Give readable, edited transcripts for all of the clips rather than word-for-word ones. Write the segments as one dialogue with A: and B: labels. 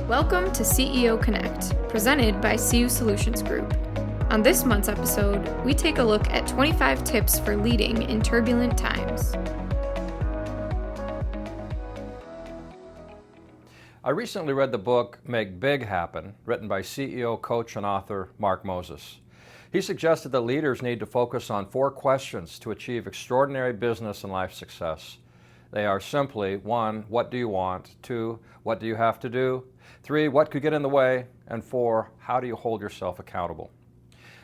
A: Welcome to CEO Connect, presented by CU Solutions Group. On this month's episode, we take a look at 25 tips for leading in turbulent times.
B: I recently read the book Make Big Happen, written by CEO, coach, and author Mark Moses. He suggested that leaders need to focus on 4 questions to achieve extraordinary business and life success. They are simply 1, what do you want? 2, what do you have to do? 3, what could get in the way? And 4, how do you hold yourself accountable?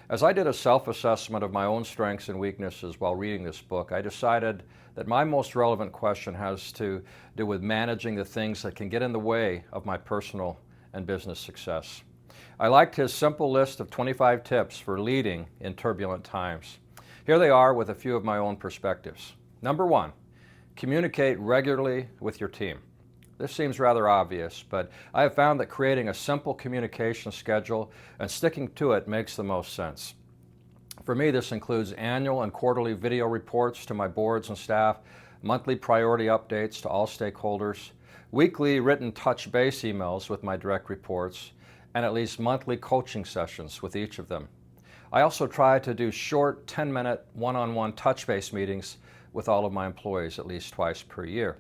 B: As I did a self-assessment of my own strengths and weaknesses while reading this book, I decided that my most relevant question has to do with managing the things that can get in the way of my personal and business success. I liked his simple list of 25 tips for leading in turbulent times. Here they are with a few of my own perspectives. Number 1, communicate regularly with your team. This seems rather obvious, but I have found that creating a simple communication schedule and sticking to it makes the most sense. For me, this includes annual and quarterly video reports to my boards and staff, monthly priority updates to all stakeholders, weekly written touch base emails with my direct reports, and at least monthly coaching sessions with each of them. I also try to do short 10-minute one-on-one touch base meetings with all of my employees at least twice per year.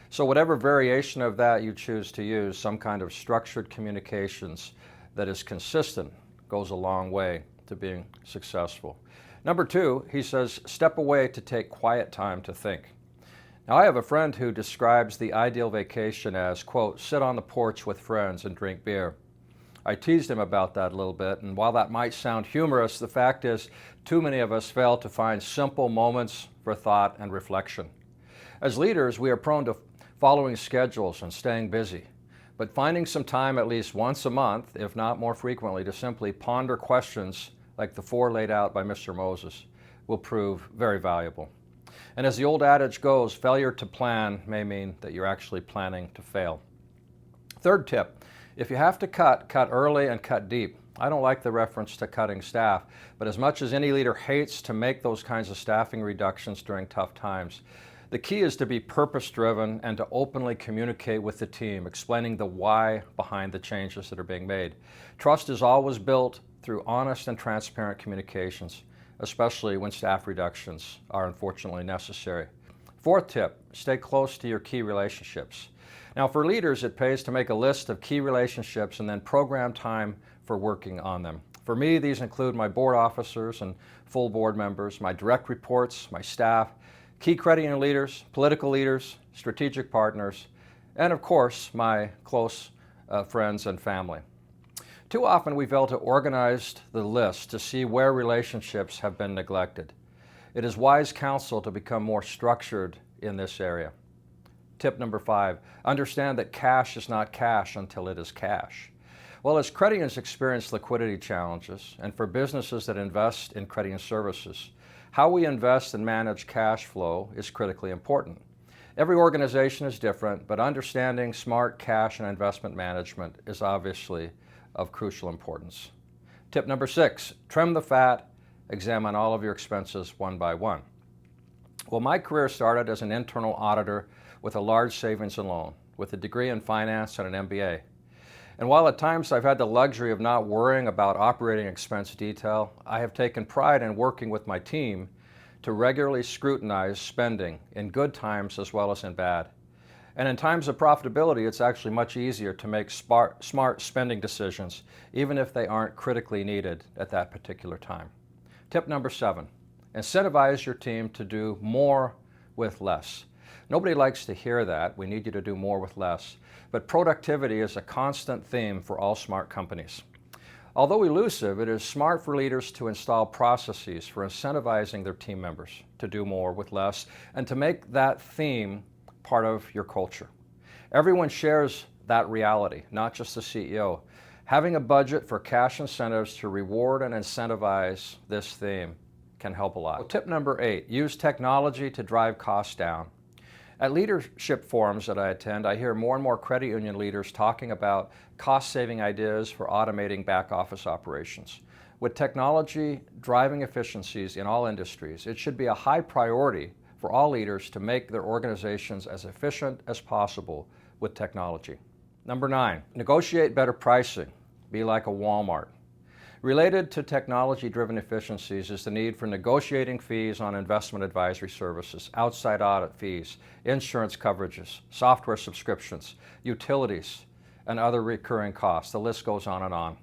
B: So whatever variation of that you choose to use, some kind of structured communications that is consistent goes a long way to being successful. Number 2, he says, step away to take quiet time to think. Now, I have a friend who describes the ideal vacation as, quote, sit on the porch with friends and drink beer. I teased him about that a little bit, and while that might sound humorous, the fact is too many of us fail to find simple moments for thought and reflection. As leaders, we are prone to following schedules and staying busy, but finding some time at least once a month, if not more frequently, to simply ponder questions like the 4 laid out by Mr. Moses will prove very valuable. And as the old adage goes, failure to plan may mean that you're actually planning to fail. Third tip, if you have to cut early and cut deep. I don't like the reference to cutting staff, but as much as any leader hates to make those kinds of staffing reductions during tough times, the key is to be purpose-driven and to openly communicate with the team, explaining the why behind the changes that are being made. Trust is always built through honest and transparent communications, especially when staff reductions are unfortunately necessary. Fourth tip, stay close to your key relationships. Now, for leaders, it pays to make a list of key relationships and then program time for working on them. For me, these include my board officers and full board members, my direct reports, my staff, key credit union leaders, political leaders, strategic partners, and of course, my close friends and family. Too often we fail to organize the list to see where relationships have been neglected. It is wise counsel to become more structured in this area. Tip number 5, understand that cash is not cash until it is cash. Well, as credit unions experience liquidity challenges, and for businesses that invest in credit union services, how we invest and manage cash flow is critically important. Every organization is different, but understanding smart cash and investment management is obviously of crucial importance. Tip number 6, trim the fat, examine all of your expenses one by one. Well, my career started as an internal auditor with a large savings and loan, with a degree in finance and an MBA. And while at times I've had the luxury of not worrying about operating expense detail, I have taken pride in working with my team to regularly scrutinize spending in good times as well as in bad. And in times of profitability, it's actually much easier to make smart spending decisions, even if they aren't critically needed at that particular time. Tip number 7, incentivize your team to do more with less. Nobody likes to hear that. We need you to do more with less. But productivity is a constant theme for all smart companies. Although elusive, it is smart for leaders to install processes for incentivizing their team members to do more with less and to make that theme part of your culture. Everyone shares that reality, not just the CEO. Having a budget for cash incentives to reward and incentivize this theme can help a lot. Well, tip number 8, use technology to drive costs down. At leadership forums that I attend, I hear more and more credit union leaders talking about cost-saving ideas for automating back-office operations. With technology driving efficiencies in all industries, it should be a high priority for all leaders to make their organizations as efficient as possible with technology. Number 9, negotiate better pricing. Be like a Walmart. Related to technology-driven efficiencies is the need for negotiating fees on investment advisory services, outside audit fees, insurance coverages, software subscriptions, utilities, and other recurring costs. The list goes on and on.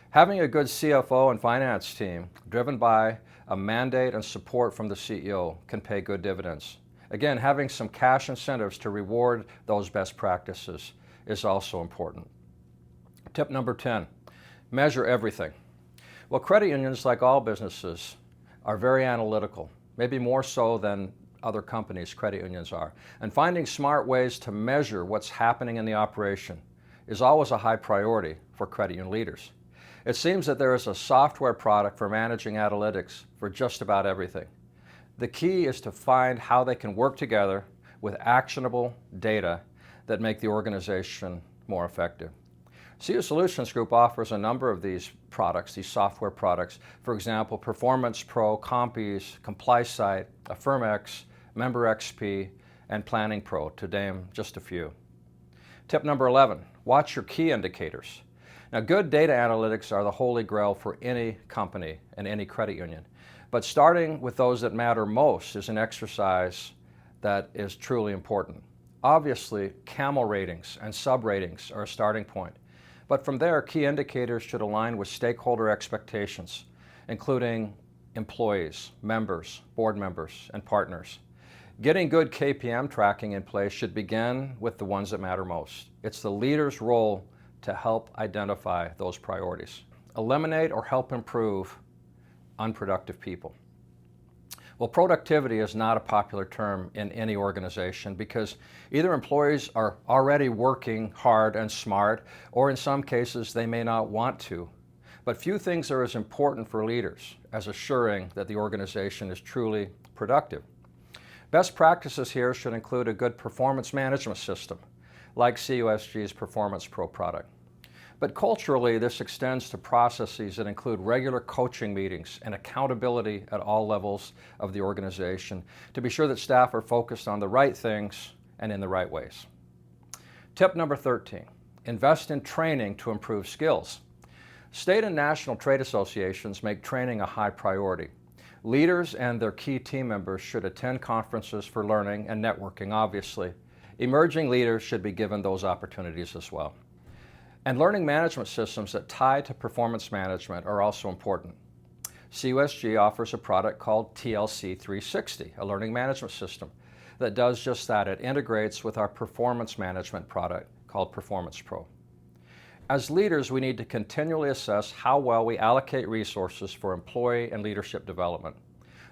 B: Having a good CFO and finance team driven by a mandate and support from the CEO can pay good dividends. Again, having some cash incentives to reward those best practices is also important. Tip number 10, measure everything. Well, credit unions, like all businesses, are very analytical, maybe more so than other companies credit unions are. And finding smart ways to measure what's happening in the operation is always a high priority for credit union leaders. It seems that there is a software product for managing analytics for just about everything. The key is to find how they can work together with actionable data that make the organization more effective. CU Solutions Group offers a number of these products, these software products. For example, Performance Pro, Compies, ComplySite, AffirmX, Member XP, and Planning Pro, to name just a few. Tip number 11, watch your key indicators. Now, good data analytics are the holy grail for any company and any credit union. But starting with those that matter most is an exercise that is truly important. Obviously, CAMEL ratings and sub-ratings are a starting point. But from there, key indicators should align with stakeholder expectations, including employees, members, board members, and partners. Getting good KPM tracking in place should begin with the ones that matter most. It's the leader's role to help identify those priorities. Eliminate or help improve unproductive people. Well, productivity is not a popular term in any organization because either employees are already working hard and smart, or in some cases they may not want to. But few things are as important for leaders as assuring that the organization is truly productive. Best practices here should include a good performance management system, like CUSG's Performance Pro product. But culturally, this extends to processes that include regular coaching meetings and accountability at all levels of the organization to be sure that staff are focused on the right things and in the right ways. Tip number 13, invest in training to improve skills. State and national trade associations make training a high priority. Leaders and their key team members should attend conferences for learning and networking, obviously. Emerging leaders should be given those opportunities as well. And learning management systems that tie to performance management are also important. CUSG offers a product called TLC 360, a learning management system that does just that. It integrates with our performance management product called Performance Pro. As leaders, we need to continually assess how well we allocate resources for employee and leadership development.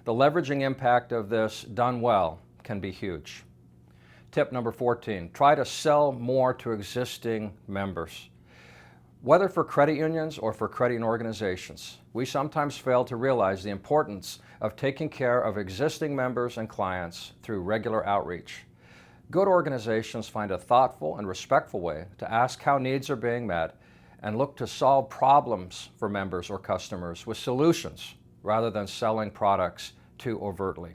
B: The leveraging impact of this done well can be huge. Tip number 14, try to sell more to existing members. Whether for credit unions or for credit union organizations, we sometimes fail to realize the importance of taking care of existing members and clients through regular outreach. Good organizations find a thoughtful and respectful way to ask how needs are being met and look to solve problems for members or customers with solutions rather than selling products too overtly.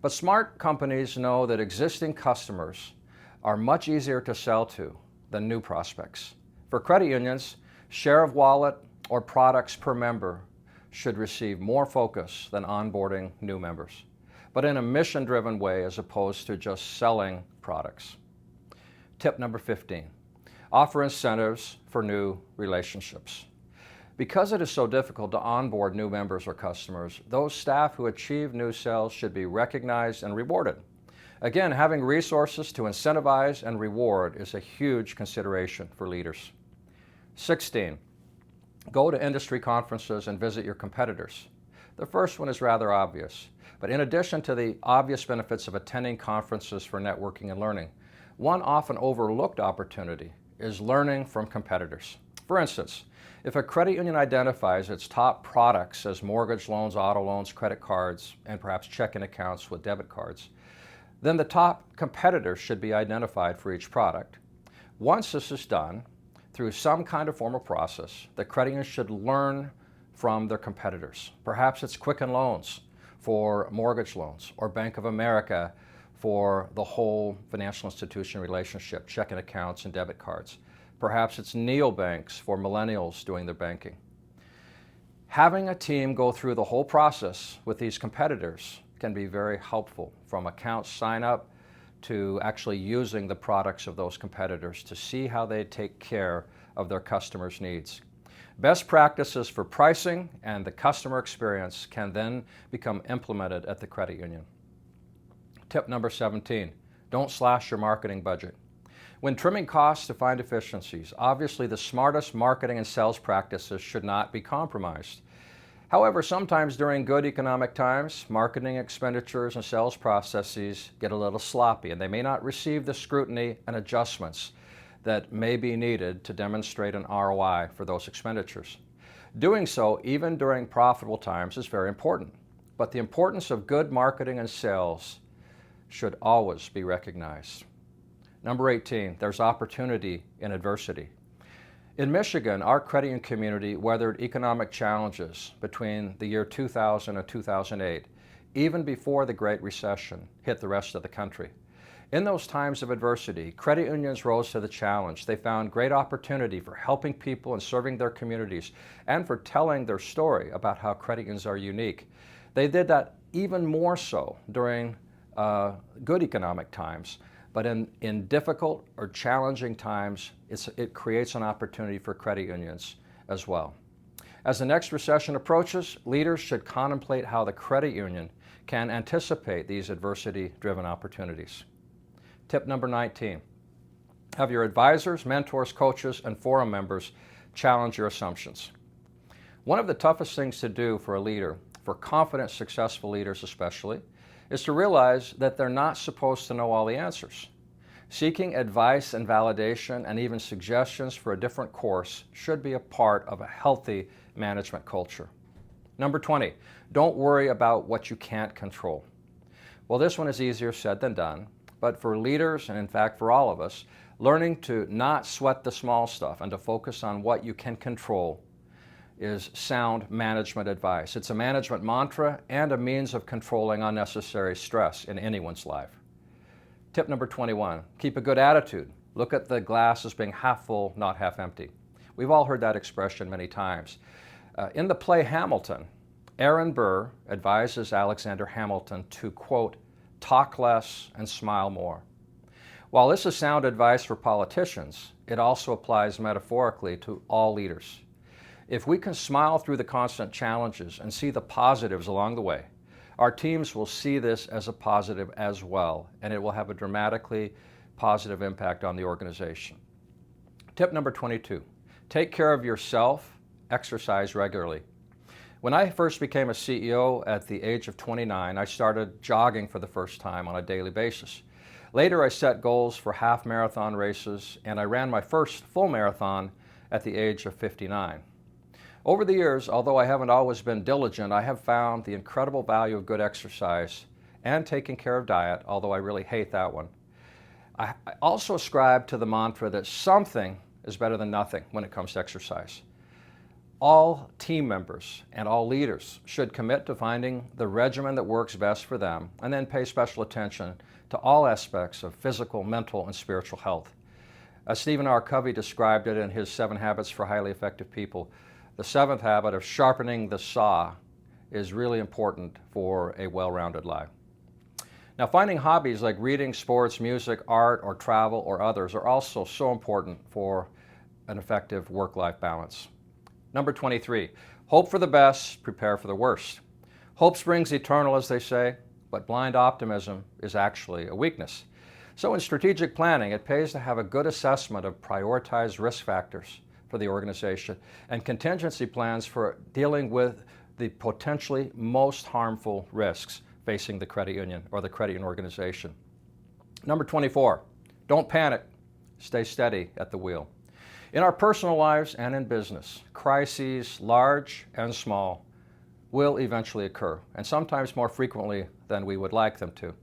B: But smart companies know that existing customers are much easier to sell to than new prospects. For credit unions, share of wallet or products per member should receive more focus than onboarding new members, but in a mission-driven way as opposed to just selling products. Tip number 15, offer incentives for new relationships. Because it is so difficult to onboard new members or customers, those staff who achieve new sales should be recognized and rewarded. Again, having resources to incentivize and reward is a huge consideration for leaders. 16, go to industry conferences and visit your competitors. The first one is rather obvious, but in addition to the obvious benefits of attending conferences for networking and learning, one often overlooked opportunity is learning from competitors. For instance, if a credit union identifies its top products as mortgage loans, auto loans, credit cards, and perhaps checking accounts with debit cards, then the top competitors should be identified for each product. Once this is done, through some kind of formal process, the credit union should learn from their competitors. Perhaps it's Quicken Loans for mortgage loans, or Bank of America for the whole financial institution relationship, checking accounts and debit cards. Perhaps it's neobanks for millennials doing their banking. Having a team go through the whole process with these competitors can be very helpful, from account sign up to actually using the products of those competitors to see how they take care of their customers' needs. Best practices for pricing and the customer experience can then become implemented at the credit union. Tip number 17, don't slash your marketing budget. When trimming costs to find efficiencies, obviously the smartest marketing and sales practices should not be compromised. However, sometimes during good economic times, marketing expenditures and sales processes get a little sloppy, and they may not receive the scrutiny and adjustments that may be needed to demonstrate an ROI for those expenditures. Doing so, even during profitable times, is very important. But the importance of good marketing and sales should always be recognized. Number 18, there's opportunity in adversity. In Michigan, our credit union community weathered economic challenges between the year 2000 and 2008, even before the Great Recession hit the rest of the country. In those times of adversity, credit unions rose to the challenge. They found great opportunity for helping people and serving their communities, and for telling their story about how credit unions are unique. They did that even more so during good economic times. But in difficult or challenging times, it creates an opportunity for credit unions as well. As the next recession approaches, leaders should contemplate how the credit union can anticipate these adversity-driven opportunities. Tip number 19, have your advisors, mentors, coaches, and forum members challenge your assumptions. One of the toughest things to do for a leader, for confident, successful leaders especially, is to realize that they're not supposed to know all the answers. Seeking advice and validation and even suggestions for a different course should be a part of a healthy management culture. Number 20, don't worry about what you can't control. Well, this one is easier said than done, but for leaders, and in fact for all of us, learning to not sweat the small stuff and to focus on what you can control is sound management advice. It's a management mantra and a means of controlling unnecessary stress in anyone's life. Tip number 21, keep a good attitude. Look at the glass as being half full, not half empty. We've all heard that expression many times. In the play Hamilton, Aaron Burr advises Alexander Hamilton to, quote, talk less and smile more. While this is sound advice for politicians, it also applies metaphorically to all leaders. If we can smile through the constant challenges and see the positives along the way, our teams will see this as a positive as well, and it will have a dramatically positive impact on the organization. Tip number 22, take care of yourself, exercise regularly. When I first became a CEO at the age of 29, I started jogging for the first time on a daily basis. Later, I set goals for half marathon races, and I ran my first full marathon at the age of 59. Over the years, although I haven't always been diligent, I have found the incredible value of good exercise and taking care of diet, although I really hate that one. I also ascribe to the mantra that something is better than nothing when it comes to exercise. All team members and all leaders should commit to finding the regimen that works best for them, and then pay special attention to all aspects of physical, mental, and spiritual health. As Stephen R. Covey described it in his 7 Habits for Highly Effective People, the 7th habit of sharpening the saw is really important for a well-rounded life. Now, finding hobbies like reading, sports, music, art, or travel, or others are also so important for an effective work-life balance. Number 23, hope for the best, prepare for the worst. Hope springs eternal, as they say, but blind optimism is actually a weakness. So in strategic planning, it pays to have a good assessment of prioritized risk factors for the organization and contingency plans for dealing with the potentially most harmful risks facing the credit union or the credit union organization. Number 24, don't panic, stay steady at the wheel. In our personal lives and in business, crises, large and small, will eventually occur, and sometimes more frequently than we would like them to.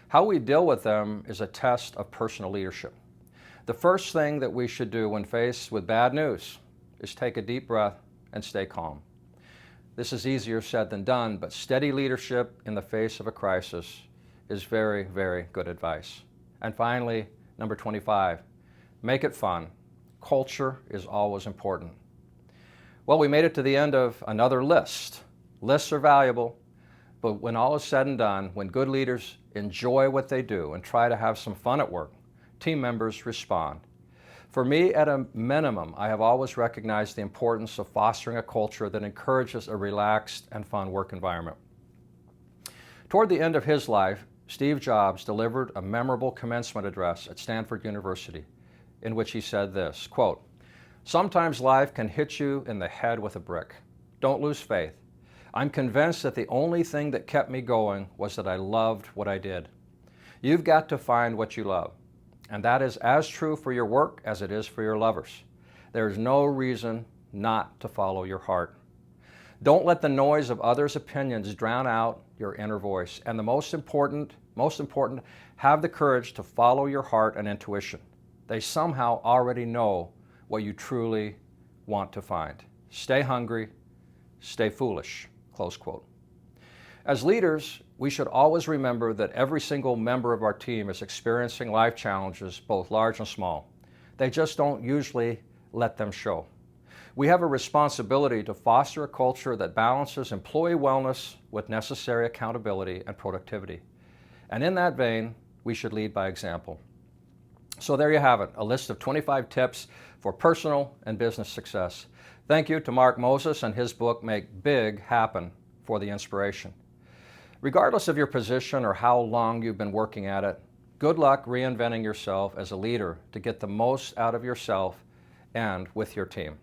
B: How we deal with them is a test of personal leadership. The first thing that we should do when faced with bad news is take a deep breath and stay calm. This is easier said than done, but steady leadership in the face of a crisis is very, very good advice. And finally, number 25, make it fun. Culture is always important. Well, we made it to the end of another list. Lists are valuable, but when all is said and done, when good leaders enjoy what they do and try to have some fun at work, team members respond. For me, at a minimum, I have always recognized the importance of fostering a culture that encourages a relaxed and fun work environment. Toward the end of his life, Steve Jobs delivered a memorable commencement address at Stanford University in which he said this, quote, "Sometimes life can hit you in the head with a brick. Don't lose faith. I'm convinced that the only thing that kept me going was that I loved what I did. You've got to find what you love. And that is as true for your work as it is for your lovers. There is no reason not to follow your heart. Don't let the noise of others' opinions drown out your inner voice. And the most important, have the courage to follow your heart and intuition. They somehow already know what you truly want to find. Stay hungry, stay foolish." Close quote. As leaders, we should always remember that every single member of our team is experiencing life challenges, both large and small. They just don't usually let them show. We have a responsibility to foster a culture that balances employee wellness with necessary accountability and productivity. And in that vein, we should lead by example. So there you have it, a list of 25 tips for personal and business success. Thank you to Mark Moses and his book, Make Big Happen, for the inspiration. Regardless of your position or how long you've been working at it, good luck reinventing yourself as a leader to get the most out of yourself and with your team.